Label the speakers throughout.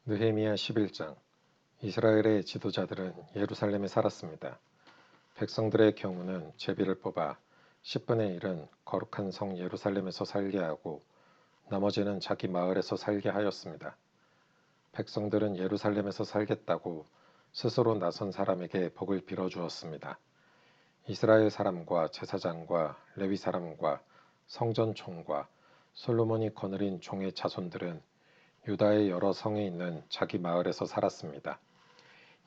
Speaker 1: 느헤미야 11장. 이스라엘의 지도자들은 예루살렘에 살았습니다. 백성들의 경우는 제비를 뽑아 10분의 1은 거룩한 성 예루살렘에서 살게 하고 나머지는 자기 마을에서 살게 하였습니다. 백성들은 예루살렘에서 살겠다고 스스로 나선 사람에게 복을 빌어주었습니다. 이스라엘 사람과 제사장과 레위 사람과 성전 총과 솔로몬이 거느린 종의 자손들은 유다의 여러 성에 있는 자기 마을에서 살았습니다.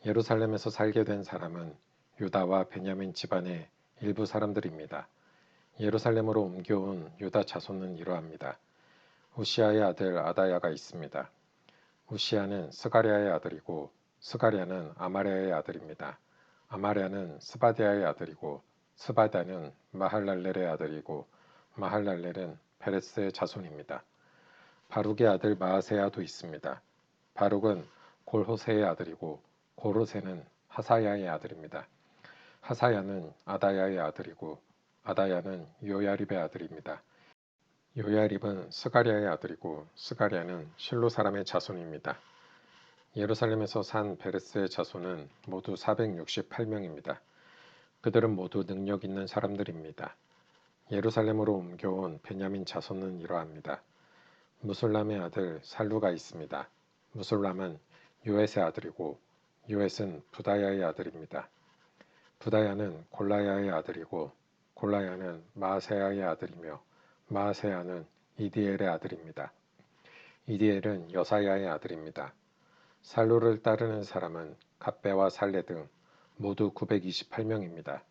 Speaker 1: 예루살렘에서 살게 된 사람은 유다와 베냐민 집안의 일부 사람들입니다. 예루살렘으로 옮겨온 유다 자손은 이러합니다. 우시아의 아들 아다야가 있습니다. 우시아는 스가랴의 아들이고 스가랴는 아마랴의 아들입니다. 아마랴는 스바디아의 아들이고 스바디아는 마할랄렐의 아들이고 마할랄렐은 베레스의 자손입니다. 바룩의 아들 마아세야도 있습니다. 바룩은 골호세의 아들이고 골호세는 하사야의 아들입니다. 하사야는 아다야의 아들이고 아다야는 요야립의 아들입니다. 요야립은 스가랴의 아들이고 스가랴는 실로 사람의 자손입니다. 예루살렘에서 산 베레스의 자손은 모두 468명입니다. 그들은 모두 능력 있는 사람들입니다. 예루살렘으로 옮겨온 베냐민 자손은 이러합니다. 무술람의 아들 살루가 있습니다. 무술람은 요엣의 아들이고 요엣은 부다야의 아들입니다. 부다야는 골라야의 아들이고 골라야는 마아세야의 아들이며 마아세야는 이디엘의 아들입니다. 이디엘은 여사야의 아들입니다. 살루를 따르는 사람은 갑배와 살레 등 모두 928명입니다.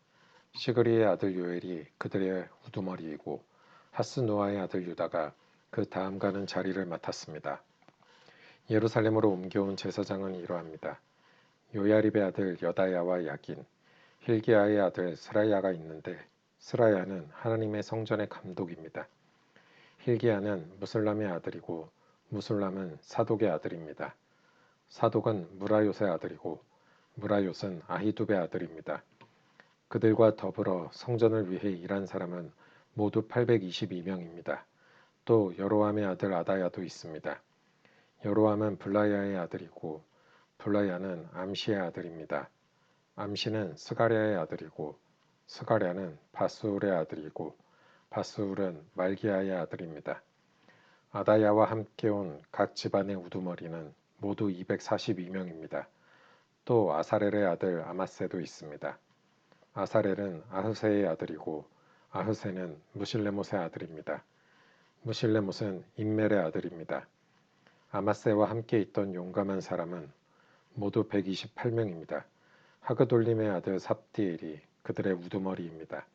Speaker 1: 시그리의 아들 요엘이 그들의 우두머리이고 하스누아의 아들 유다가 그 다음 가는 자리를 맡았습니다. 예루살렘으로 옮겨온 제사장은 이러합니다. 요야립의 아들 여다야와 야긴, 힐기야의 아들 스라야가 있는데 스라야는 하나님의 성전의 감독입니다. 힐기야는 무술람의 아들이고 무술람은 사독의 아들입니다. 사독은 무라요의 아들이고 무라요은 아히두베의 아들입니다. 그들과 더불어 성전을 위해 일한 사람은 모두 822명입니다. 또 여로함의 아들 아다야도 있습니다. 여로함은 블라야의 아들이고 블라야는 암시의 아들입니다. 암시는 스가랴의 아들이고 스가랴는 바스울의 아들이고 바스울은 말기야의 아들입니다. 아다야와 함께 온 각 집안의 우두머리는 모두 242명입니다. 또 아사렐의 아들 아마세도 있습니다. 아사렐은 아흐세의 아들이고 아흐세는 무실레못의 아들입니다. 무실레못은 임멜의 아들입니다. 아마세와 함께 있던 용감한 사람은 모두 128명입니다. 하그돌림의 아들 삽디엘이 그들의 우두머리입니다.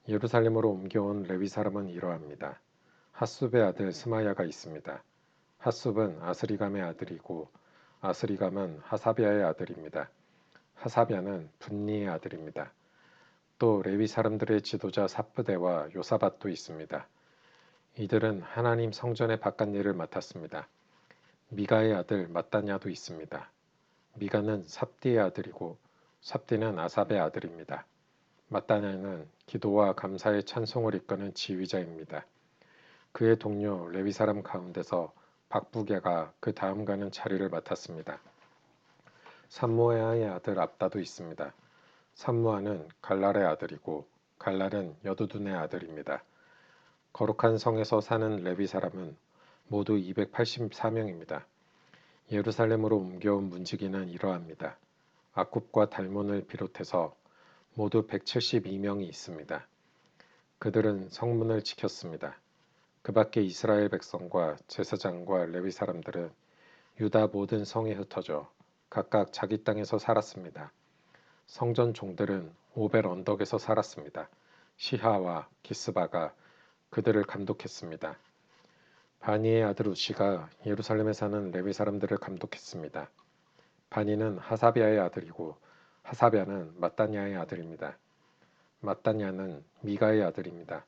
Speaker 1: 예루살렘으로 옮겨온 레위 사람은 이러합니다. 핫숲의 아들 스마야가 있습니다. 핫숲은 아스리감의 아들이고 아스리감은 하사비아의 아들입니다. 하사비아는 분니의 아들입니다. 또 레위 사람들의 지도자 사프데와 요사밧도 있습니다. 이들은 하나님 성전의 바깥일을 맡았습니다. 미가의 아들 mat단야도 있습니다. 미가는 삽디의 아들이고 삽디는 아삽의 아들입니다. mat단야는 기도와 감사의 찬송을 이끄는 지휘자입니다. 그의 동료 레위 사람 가운데서 박부게가 그 다음 가는 자리를 맡았습니다. 삼모야의 아들 압다도 있습니다. 삼모아는 갈랄의 아들이고 갈랄은 여두둔의 아들입니다. 거룩한 성에서 사는 레위 사람은 모두 284명입니다. 예루살렘으로 옮겨온 문지기는 이러합니다. 아굽과 달몬을 비롯해서 모두 172명이 있습니다. 그들은 성문을 지켰습니다. 그 밖에 이스라엘 백성과 제사장과 레위 사람들은 유다 모든 성에 흩어져 각각 자기 땅에서 살았습니다. 성전 종들은 오벨 언덕에서 살았습니다. 시하와 기스바가 그들을 감독했습니다. 바니의 아들 우시가 예루살렘에 사는 레위 사람들을 감독했습니다. 바니는 하사비아의 아들이고 하사비아는 mat단야의 아들입니다. mat단야는 미가의 아들입니다.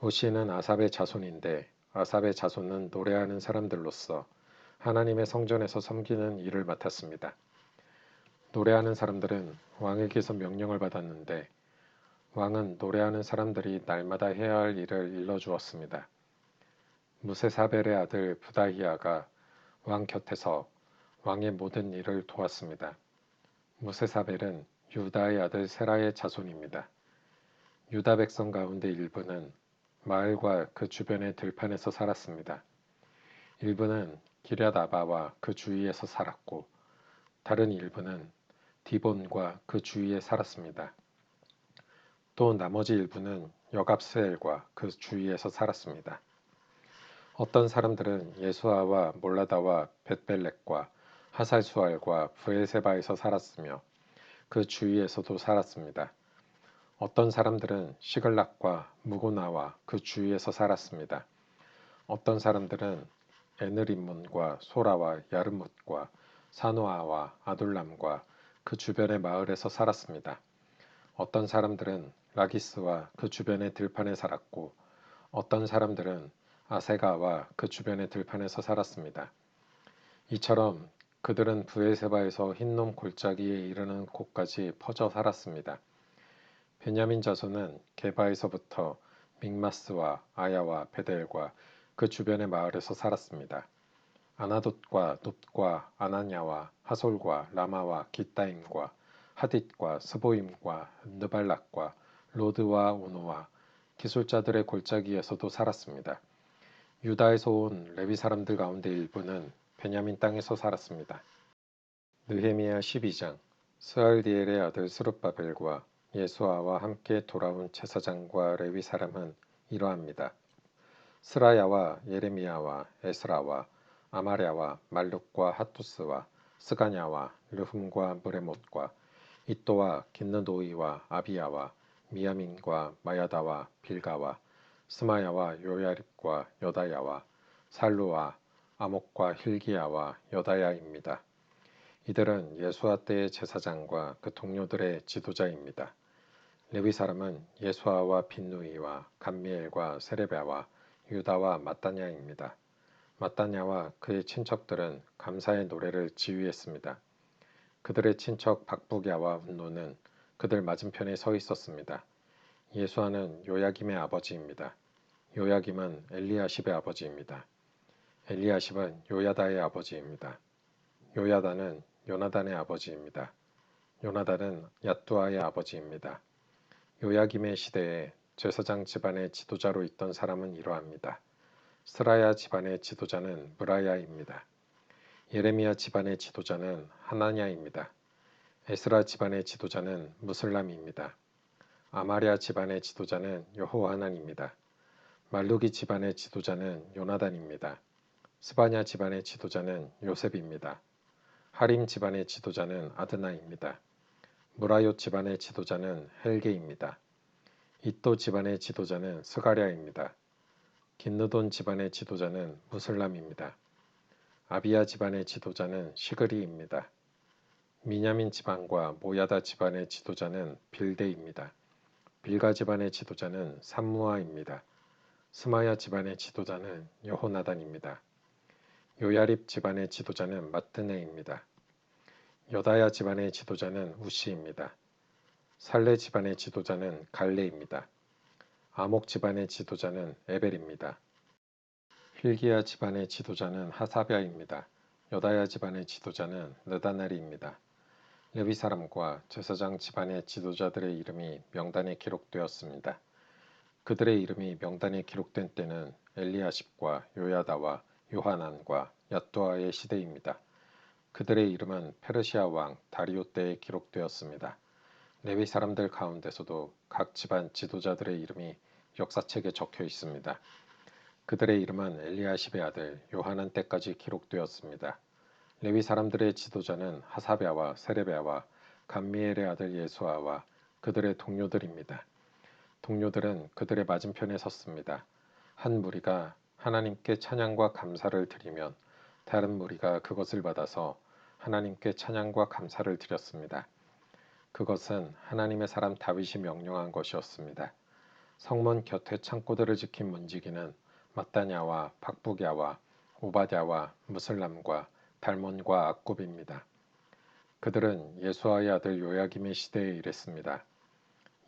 Speaker 1: 우시는 아삽의 자손인데 아삽의 자손은 노래하는 사람들로서 하나님의 성전에서 섬기는 일을 맡았습니다. 노래하는 사람들은 왕에게서 명령을 받았는데 왕은 노래하는 사람들이 날마다 해야 할 일을 일러주었습니다. 무세사벨의 아들 부다히아가 왕 곁에서 왕의 모든 일을 도왔습니다. 무세사벨은 유다의 아들 세라의 자손입니다. 유다 백성 가운데 일부는 마을과 그 주변의 들판에서 살았습니다. 일부는 기럇 아바와 그 주위에서 살았고 다른 일부는 디본과 그 주위에 살았습니다. 또 나머지 일부는 여갑스엘과 그 주위에서 살았습니다. 어떤 사람들은 예수아와 몰라다와 벳벨렉과 하살수알과 브에세바에서 살았으며 그 주위에서도 살았습니다. 어떤 사람들은 시글락과 무고나와 그 주위에서 살았습니다. 어떤 사람들은 에느림문과 소라와 야르뭇과 사노아와 아둘람과 그 주변의 마을에서 살았습니다. 어떤 사람들은 라기스와 그 주변의 들판에 살았고 어떤 사람들은 아세가와 그 주변의 들판에서 살았습니다. 이처럼 그들은 브에세바에서 흰놈 골짜기에 이르는 곳까지 퍼져 살았습니다. 베냐민 자손은 게바에서부터 믹마스와 아야와 베델과 그 주변의 마을에서 살았습니다. 아나돗과 놋과 아나냐와 하솔과 라마와 기따임과 하딧과 스보임과 느발락과 로드와 오노와 기술자들의 골짜기에서도 살았습니다. 유다에서 온 레위 사람들 가운데 일부는 베냐민 땅에서 살았습니다. 느헤미야 12장. 스알디엘의 아들 스룹바벨과 예수아와 함께 돌아온 제사장과 레위 사람은 이러합니다. 스라야와 예레미야와 에스라와 아마랴와 말룩과 핫투스와 스가냐와 르훔과 무레못과 이또와 긴느도이와 아비야와 미야민과 마야다와 빌가와 스마야와 요야립과 여다야와 살루와 아목과 힐기야와 여다야입니다. 이들은 예수아 때의 제사장과 그 동료들의 지도자입니다. 레위 사람은 예수아와 빈누이와 감미엘과 세레베와 유다와 마따냐입니다. 마따냐와 그의 친척들은 감사의 노래를 지휘했습니다. 그들의 친척 박부갸와 운노는 그들 맞은편에 서 있었습니다. 예수아는 요야김의 아버지입니다. 요야김은 엘리야십의 아버지입니다. 엘리야십은 요야다의 아버지입니다. 요야다는 요나단의 아버지입니다. 요나단은 얏두아의 아버지입니다. 요야김의 시대에 제사장 집안의 지도자로 있던 사람은 이러합니다. 스라야 집안의 지도자는 무라야입니다. 예레미야 집안의 지도자는 하나냐입니다. 에스라 집안의 지도자는 무슬람입니다. 아마랴 집안의 지도자는 여호하난입니다. 말루기 집안의 지도자는 요나단입니다. 스바냐 집안의 지도자는 요셉입니다. 하림 집안의 지도자는 아드나입니다. 무라요 집안의 지도자는 헬게입니다. 이또 집안의 지도자는 스가랴입니다. 긴느돈 집안의 지도자는 무슬람입니다. 아비야 집안의 지도자는 시그리입니다. 미냐민 집안과 모야다 집안의 지도자는 빌데입니다. 빌가 집안의 지도자는 삼무아입니다. 스마야 집안의 지도자는 여호나단입니다. 요야립 집안의 지도자는 마뜨네입니다. 여다야 집안의 지도자는 우시입니다. 살레 집안의 지도자는 갈레입니다. 아목 집안의 지도자는 에벨입니다. 힐기야 집안의 지도자는 하사랴입니다. 여다야 집안의 지도자는 느다넬입니다. 레위 사람과 제사장 집안의 지도자들의 이름이 명단에 기록되었습니다. 그들의 이름이 명단에 기록된 때는 엘리야십과 요야다와 요하난과 얏두아의 시대입니다. 그들의 이름은 페르시아 왕 다리오 때에 기록되었습니다. 레위 사람들 가운데서도 각 집안 지도자들의 이름이 역사책에 적혀 있습니다. 그들의 이름은 엘리야십의 아들 요하난 때까지 기록되었습니다. 레위 사람들의 지도자는 하사랴와 세레베와 감미엘의 아들 예수아와 그들의 동료들입니다. 동료들은 그들의 맞은편에 섰습니다. 한 무리가 하나님께 찬양과 감사를 드리면 다른 무리가 그것을 받아서 하나님께 찬양과 감사를 드렸습니다. 그것은 하나님의 사람 다윗이 명령한 것이었습니다. 성문 곁에 창고들을 지킨 문지기는 마따냐와 박부갸와 오바댜와 무슬람과 달몬과 악굽입니다. 그들은 예수아의 아들 요야김의 시대에 일했습니다.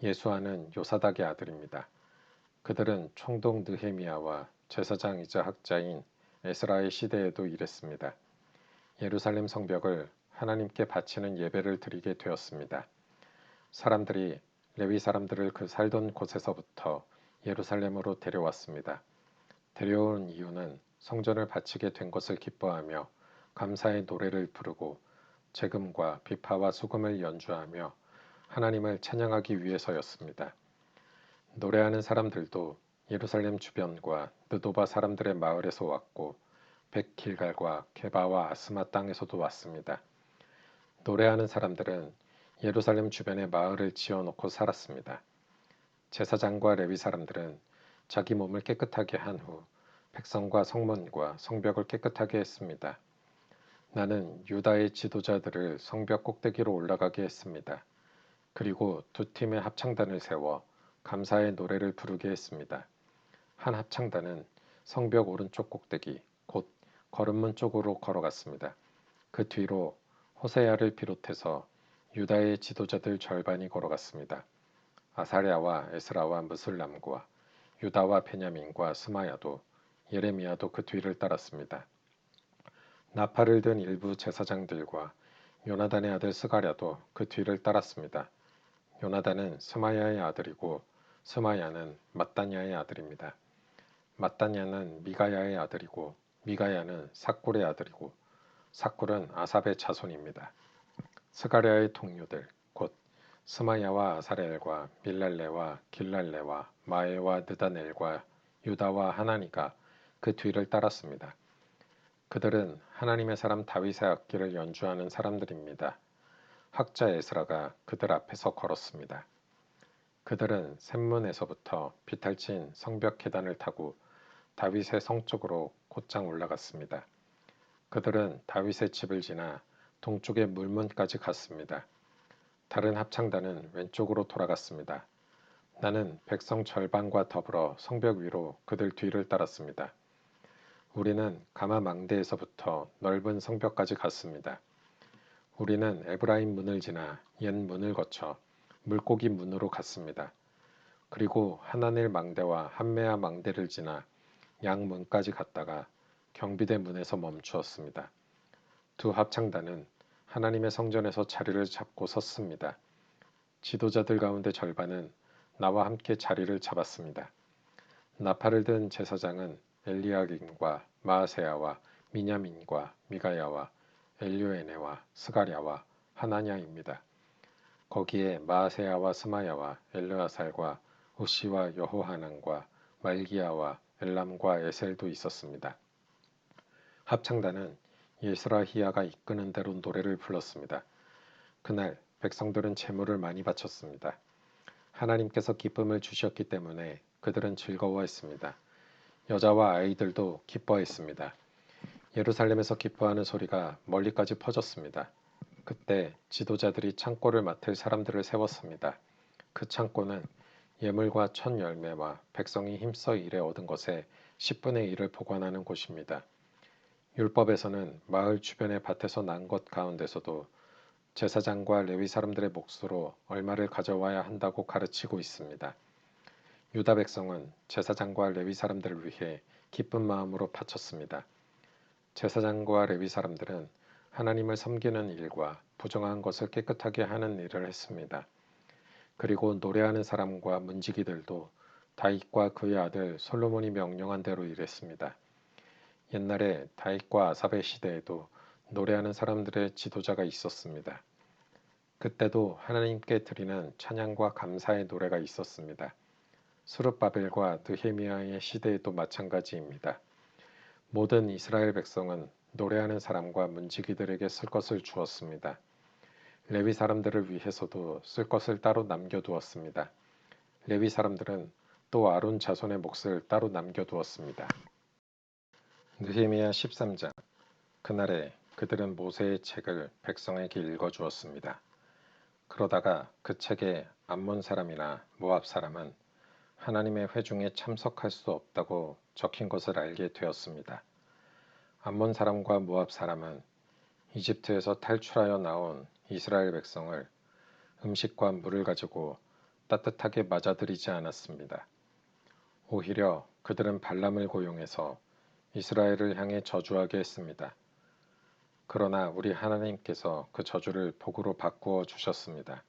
Speaker 1: 예수아는 요사닥의 아들입니다. 그들은 총독 느헤미야와 제사장이자 학자인 에스라의 시대에도 일했습니다. 예루살렘 성벽을 하나님께 바치는 예배를 드리게 되었습니다. 사람들이 레위 사람들을 그 살던 곳에서부터 예루살렘으로 데려왔습니다. 데려온 이유는 성전을 바치게 된 것을 기뻐하며 감사의 노래를 부르고 제금과 비파와 수금을 연주하며 하나님을 찬양하기 위해서였습니다. 노래하는 사람들도 예루살렘 주변과 느도바 사람들의 마을에서 왔고 백길갈과 게바와 아스마 땅에서도 왔습니다. 노래하는 사람들은 예루살렘 주변에 마을을 지어놓고 살았습니다. 제사장과 레위 사람들은 자기 몸을 깨끗하게 한 후 백성과 성문과 성벽을 깨끗하게 했습니다. 나는 유다의 지도자들을 성벽 꼭대기로 올라가게 했습니다. 그리고 두 팀의 합창단을 세워 감사의 노래를 부르게 했습니다. 한 합창단은 성벽 오른쪽 꼭대기, 곧 거름문 쪽으로 걸어갔습니다. 그 뒤로 호세야를 비롯해서 유다의 지도자들 절반이 걸어갔습니다. 아사랴와 에스라와 무슬람과 유다와 베냐민과 스마야도 예레미야도 그 뒤를 따랐습니다. 나팔을 든 일부 제사장들과 요나단의 아들 스가랴도 그 뒤를 따랐습니다. 요나단은 스마야의 아들이고 스마야는 mat단야의 아들입니다. mat단야는 미가야의 아들이고 미가야는 삭굴의 아들이고 삭굴은 아삽의 자손입니다. 스가랴의 동료들 곧 스마야와 아사렐과 밀랄레와 길랄레와 마에와 느다넬과 유다와 하나니가 그 뒤를 따랐습니다. 그들은 하나님의 사람 다윗의 악기를 연주하는 사람들입니다. 학자 에스라가 그들 앞에서 걸었습니다. 그들은 샘문에서부터 비탈진 성벽 계단을 타고 다윗의 성 쪽으로 곧장 올라갔습니다. 그들은 다윗의 집을 지나 동쪽의 물문까지 갔습니다. 다른 합창단은 왼쪽으로 돌아갔습니다. 나는 백성 절반과 더불어 성벽 위로 그들 뒤를 따랐습니다. 우리는 가마 망대에서부터 넓은 성벽까지 갔습니다. 우리는 에브라임 문을 지나 옛 문을 거쳐 물고기 문으로 갔습니다. 그리고 하나넬 망대와 한메아 망대를 지나 양문까지 갔다가 경비대 문에서 멈추었습니다. 두 합창단은 하나님의 성전에서 자리를 잡고 섰습니다. 지도자들 가운데 절반은 나와 함께 자리를 잡았습니다. 나팔을 든 제사장은 엘리야김과 마아세야와 미냐민과 미가야와 엘료에네와 스가랴와 하나냐입니다. 거기에 마아세야와 스마야와 엘르아살과 우시와 여호하난과 말기야와 엘람과 에셀도 있었습니다. 합창단은 예스라히야가 이끄는 대로 노래를 불렀습니다. 그날 백성들은 제물을 많이 바쳤습니다. 하나님께서 기쁨을 주셨기 때문에 그들은 즐거워했습니다. 여자와 아이들도 기뻐했습니다. 예루살렘에서 기뻐하는 소리가 멀리까지 퍼졌습니다. 그때 지도자들이 창고를 맡을 사람들을 세웠습니다. 그 창고는 예물과 첫 열매와 백성이 힘써 일해 얻은 것의 10분의 1을 보관하는 곳입니다. 율법에서는 마을 주변의 밭에서 난 것 가운데서도 제사장과 레위 사람들의 몫으로 얼마를 가져와야 한다고 가르치고 있습니다. 유다 백성은 제사장과 레위 사람들을 위해 기쁜 마음으로 바쳤습니다. 제사장과 레위 사람들은 하나님을 섬기는 일과 부정한 것을 깨끗하게 하는 일을 했습니다. 그리고 노래하는 사람과 문지기들도 다윗과 그의 아들 솔로몬이 명령한 대로 일했습니다. 옛날에 다윗과 아삽의 시대에도 노래하는 사람들의 지도자가 있었습니다. 그때도 하나님께 드리는 찬양과 감사의 노래가 있었습니다. 스룹바벨과 느헤미야의 시대에도 마찬가지입니다. 모든 이스라엘 백성은 노래하는 사람과 문지기들에게 쓸 것을 주었습니다. 레위 사람들을 위해서도 쓸 것을 따로 남겨두었습니다. 레위 사람들은 또 아론 자손의 몫을 따로 남겨두었습니다. 느헤미야 13장. 그날에 그들은 모세의 책을 백성에게 읽어주었습니다. 그러다가 그 책에 암몬 사람이나 모압 사람은 하나님의 회중에 참석할 수 없다고 적힌 것을 알게 되었습니다. 암몬 사람과 모압 사람은 이집트에서 탈출하여 나온 이스라엘 백성을 음식과 물을 가지고 따뜻하게 맞아들이지 않았습니다. 오히려 그들은 발람을 고용해서 이스라엘을 향해 저주하게 했습니다. 그러나 우리 하나님께서 그 저주를 복으로 바꾸어 주셨습니다.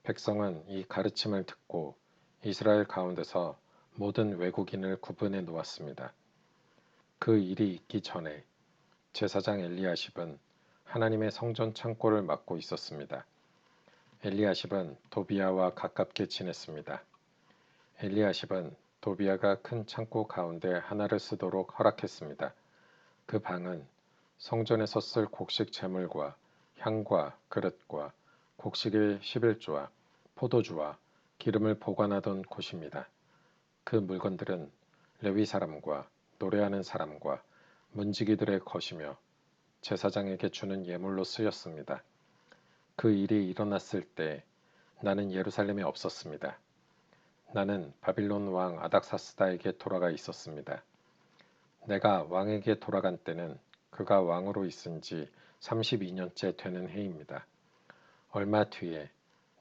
Speaker 1: 백성은 이 가르침을 듣고 이스라엘 가운데서 모든 외국인을 구분해 놓았습니다. 그 일이 있기 전에 제사장 엘리야십은 하나님의 성전 창고를 맡고 있었습니다. 엘리야십은 도비야와 가깝게 지냈습니다. 엘리야십은 도비야가 큰 창고 가운데 하나를 쓰도록 허락했습니다. 그 방은 성전에서 쓸 곡식 제물과 향과 그릇과 곡식의 11조와 포도주와 기름을 보관하던 곳입니다. 그 물건들은 레위 사람과 노래하는 사람과 문지기들의 것이며 제사장에게 주는 예물로 쓰였습니다. 그 일이 일어났을 때 나는 예루살렘에 없었습니다. 나는 바빌론 왕 아닥사스다에게 돌아가 있었습니다. 내가 왕에게 돌아간 때는 그가 왕으로 있은 지 32년째 되는 해입니다. 얼마 뒤에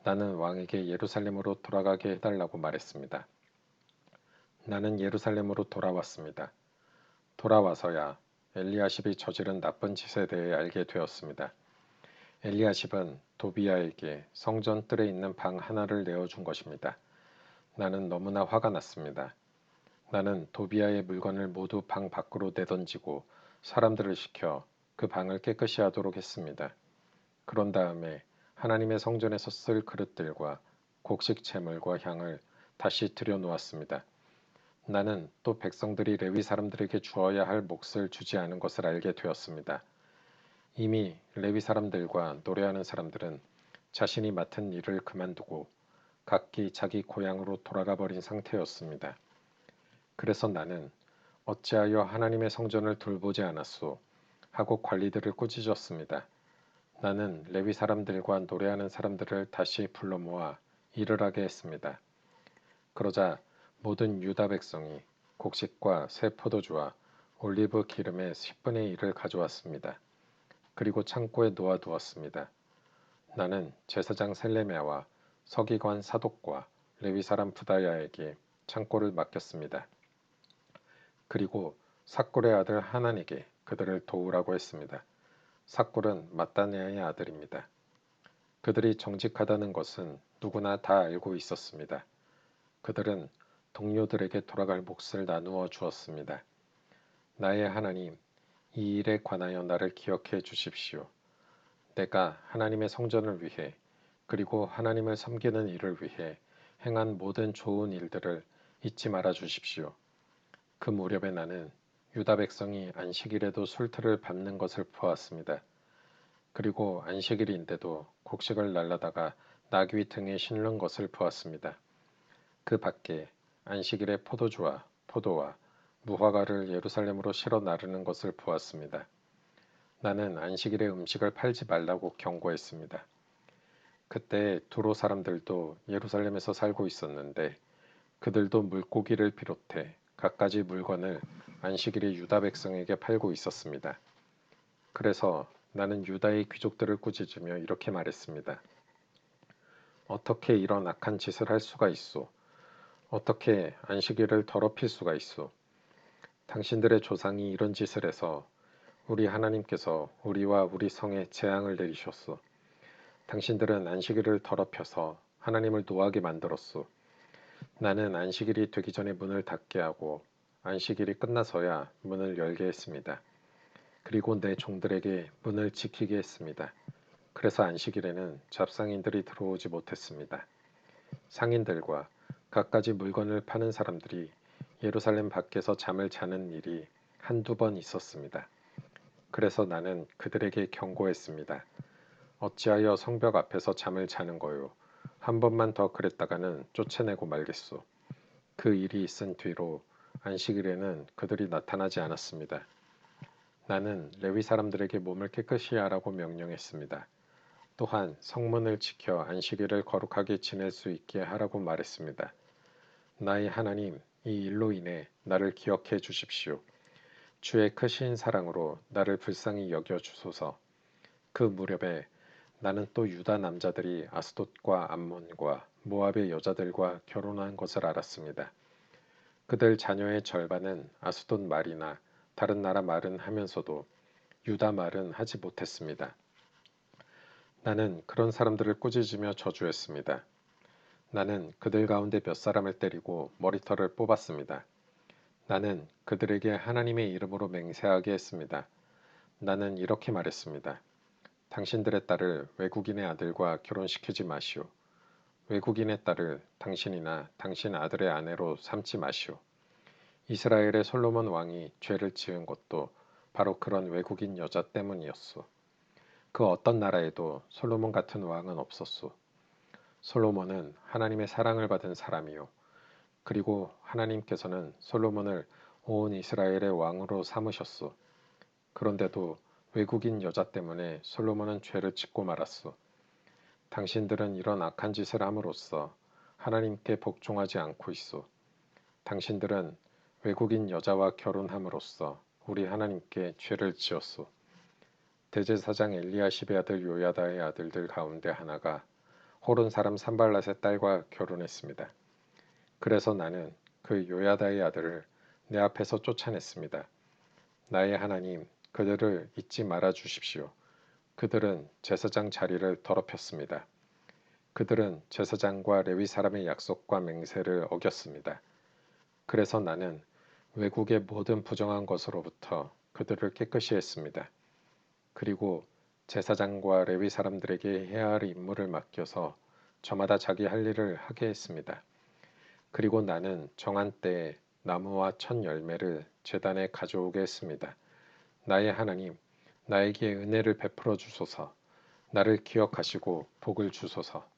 Speaker 1: 나는 왕에게 예루살렘으로 돌아가게 해달라고 말했습니다. 나는 예루살렘으로 돌아왔습니다. 돌아와서야 엘리야십이 저지른 나쁜 짓에 대해 알게 되었습니다. 엘리야십은 도비야에게 성전 뜰에 있는 방 하나를 내어준 것입니다. 나는 너무나 화가 났습니다. 나는 도비야의 물건을 모두 방 밖으로 내던지고 사람들을 시켜 그 방을 깨끗이 하도록 했습니다. 그런 다음에 하나님의 성전에서 쓸 그릇들과 곡식 제물과 향을 다시 들여놓았습니다. 나는 또 백성들이 레위 사람들에게 주어야 할 몫을 주지 않은 것을 알게 되었습니다. 이미 레위 사람들과 노래하는 사람들은 자신이 맡은 일을 그만두고 각기 자기 고향으로 돌아가 버린 상태였습니다. 그래서 나는 어찌하여 하나님의 성전을 돌보지 않았소 하고 관리들을 꾸짖었습니다. 나는 레위 사람들과 노래하는 사람들을 다시 불러 모아 일을 하게 했습니다. 그러자 모든 유다 백성이 곡식과 새 포도주와 올리브 기름의 10분의 1을 가져왔습니다. 그리고 창고에 놓아두었습니다. 나는 제사장 셀레미야와 서기관 사독과 레위 사람 부다야에게 창고를 맡겼습니다. 그리고 삭골의 아들 하난에게 그들을 도우라고 했습니다. 삭골은 mat단야의 아들입니다. 그들이 정직하다는 것은 누구나 다 알고 있었습니다. 그들은 동료들에게 돌아갈 몫을 나누어 주었습니다. 나의 하나님, 이 일에 관하여 나를 기억해 주십시오. 내가 하나님의 성전을 위해 그리고 하나님을 섬기는 일을 위해 행한 모든 좋은 일들을 잊지 말아 주십시오. 그 무렵에 나는 유다 백성이 안식일에도 술틀을 밟는 것을 보았습니다. 그리고 안식일인데도 곡식을 날라다가 나귀 등에 싣는 것을 보았습니다. 그 밖에 안식일에 포도주와 포도와 무화과를 예루살렘으로 실어 나르는 것을 보았습니다. 나는 안식일에 음식을 팔지 말라고 경고했습니다. 그때 두로 사람들도 예루살렘에서 살고 있었는데 그들도 물고기를 비롯해 갖가지 물건을 안식일에 유다 백성에게 팔고 있었습니다. 그래서 나는 유다의 귀족들을 꾸짖으며 이렇게 말했습니다. 어떻게 이런 악한 짓을 할 수가 있소? 어떻게 안식일을 더럽힐 수가 있소? 당신들의 조상이 이런 짓을 해서 우리 하나님께서 우리와 우리 성에 재앙을 내리셨소. 당신들은 안식일을 더럽혀서 하나님을 노하게 만들었소. 나는 안식일이 되기 전에 문을 닫게 하고 안식일이 끝나서야 문을 열게 했습니다. 그리고 내 종들에게 문을 지키게 했습니다. 그래서 안식일에는 잡상인들이 들어오지 못했습니다. 상인들과 갖가지 물건을 파는 사람들이 예루살렘 밖에서 잠을 자는 일이 한두 번 있었습니다. 그래서 나는 그들에게 경고했습니다. 어찌하여 성벽 앞에서 잠을 자는 거요? 한 번만 더 그랬다가는 쫓아내고 말겠소. 그 일이 있은 뒤로 안식일에는 그들이 나타나지 않았습니다. 나는 레위 사람들에게 몸을 깨끗이 하라고 명령했습니다. 또한 성문을 지켜 안식일을 거룩하게 지낼 수 있게 하라고 말했습니다. 나의 하나님, 이 일로 인해 나를 기억해 주십시오. 주의 크신 사랑으로 나를 불쌍히 여겨 주소서. 그 무렵에 나는 또 유다 남자들이 아스돗과 암몬과 모압의 여자들과 결혼한 것을 알았습니다. 그들 자녀의 절반은 아스돗 말이나 다른 나라 말은 하면서도 유다 말은 하지 못했습니다. 나는 그런 사람들을 꾸짖으며 저주했습니다. 나는 그들 가운데 몇 사람을 때리고 머리털을 뽑았습니다. 나는 그들에게 하나님의 이름으로 맹세하게 했습니다. 나는 이렇게 말했습니다. 당신들의 딸을 외국인의 아들과 결혼시키지 마시오. 외국인의 딸을 당신이나 당신 아들의 아내로 삼지 마시오. 이스라엘의 솔로몬 왕이 죄를 지은 것도 바로 그런 외국인 여자 때문이었소. 그 어떤 나라에도 솔로몬 같은 왕은 없었소. 솔로몬은 하나님의 사랑을 받은 사람이요. 그리고 하나님께서는 솔로몬을 온 이스라엘의 왕으로 삼으셨소. 그런데도 외국인 여자 때문에 솔로몬은 죄를 짓고 말았소. 당신들은 이런 악한 짓을 함으로써 하나님께 복종하지 않고 있소. 당신들은 외국인 여자와 결혼함으로써 우리 하나님께 죄를 지었소. 대제사장 엘리야십의 아들 요야다의 아들들 가운데 하나가 호른 사람 산발랏의 딸과 결혼했습니다. 그래서 나는 그 요야다의 아들을 내 앞에서 쫓아냈습니다. 나의 하나님, 그들을 잊지 말아 주십시오. 그들은 제사장 자리를 더럽혔습니다. 그들은 제사장과 레위 사람의 약속과 맹세를 어겼습니다. 그래서 나는 외국의 모든 부정한 것으로부터 그들을 깨끗이 했습니다. 그리고 제사장과 레위 사람들에게 해야 할 임무를 맡겨서 저마다 자기 할 일을 하게 했습니다. 그리고 나는 정한 때에 나무와 첫 열매를 제단에 가져오게 했습니다. 나의 하나님, 나에게 은혜를 베풀어 주소서. 나를 기억하시고 복을 주소서.